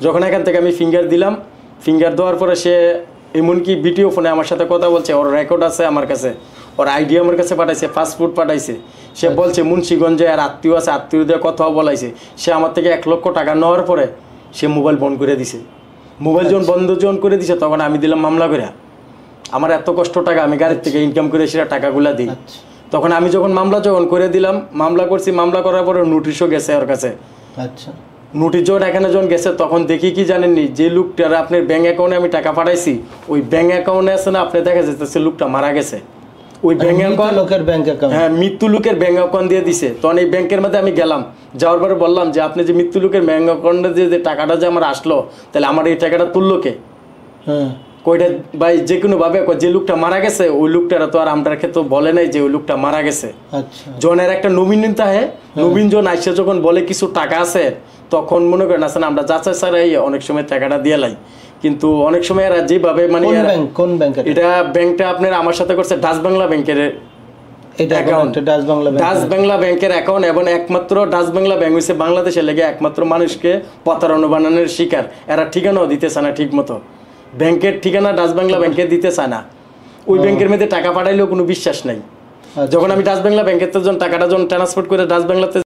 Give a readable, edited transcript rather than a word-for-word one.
যখন এখান থেকে আমি ফিঙ্গার দিলাম, ফিঙ্গার দেওয়ার পরে সে এমনকি ভিডিও ফোনে আমার সাথে কথা বলছে, ওর রেকর্ড আছে আমার কাছে, ওর আইডি আমার কাছে পাঠাইছে, ফাস্টফুড পাঠাইছে। সে বলছে মুন্সিগঞ্জে আর আত্মীয় আছে, আত্মীয় দিয়ে কথাও বলাইছে। সে আমার থেকে 1 লক্ষ টাকা নেওয়ার পরে সে মোবাইল বন্ধ করে দিছে। মোবাইল যখন বন্ধ করে দিছে তখন আমি দিলাম মামলা করে। আমার এত কষ্ট টাকা আমি গাড়ির থেকে ইনকাম করে সেটা টাকাগুলা দিই। তখন আমি যখন মামলা করে দিলাম, মামলা করছি, মামলা করার পরে নোটিশও গেছে ওর কাছে। আচ্ছা, নোটিশ যখন এখানে যখন গেছে তখন দেখি কি জানেননি, যে লোকটার আপনার ব্যাঙ্ক অ্যাকাউন্টে আমি টাকা পাঠাইছি, ওই ব্যাঙ্ক অ্যাকাউন্টে আছে না, আপনি দেখা যাচ্ছে লোকটা মারা গেছে। ওই ব্যাঙ্ক অ্যাকাউন্ট, লোকের ব্যাঙ্ক অ্যাকাউন্ট, হ্যাঁ, মৃত্যু লোকের ব্যাঙ্ক অ্যাকাউন্ট দিয়ে দিছে। তখন এই ব্যাংকের মধ্যে আমি গেলাম, যাওয়ার পরে বললাম যে আপনি যে মৃত্যু লোকের ব্যাঙ্ক অ্যাকাউন্টে যে টাকাটা যে আমার আসলো, তাহলে আমার এই টাকাটা তুললো কে? হ্যাঁ, কইটা ভাই যে কোনো ভাবে যে লোকটা মারা গেছে, ওই লোকটারা তো আর আমার ক্ষেত্রে বলে নাই যে ওই লোকটা মারা গেছে। আচ্ছা, জনের একটা নবীনতা, হ্যাঁ, নবীন জন আইসে যখন বলে কিছু টাকা আছে, তখন মনে করেন আসলে আমরা যাচাই ছাড়াই অনেক সময় টাকাটা দিয়ে লাই। কিন্তু অনেক সময় এরা যেভাবে মানে কোন ব্যাংক এটা ব্যাংকটা আপনার আমার সাথে করছে ডাচ বাংলা ব্যাংকের অ্যাকাউন্ট, ডাচ বাংলা ব্যাংকের অ্যাকাউন্ট, এবং একমাত্র ডাচ বাংলা ব্যাংক হচ্ছে বাংলাদেশের লেগে একমাত্র মানুষকে প্রতারণা বানানোর শিকার। এরা ঠিকানাও দিতে চায় না ঠিক মতো, ব্যাংকের ঠিকানা ডাচ বাংলা ব্যাংকে দিতে চায় না। ওই ব্যাংকের মধ্যে টাকা পাঠাইলেও কোনো বিশ্বাস নাই। যখন আমি ডাচ বাংলা ব্যাংকের যখন টাকাটা যখন ট্রান্সফার করে ডাচ বাংলাতে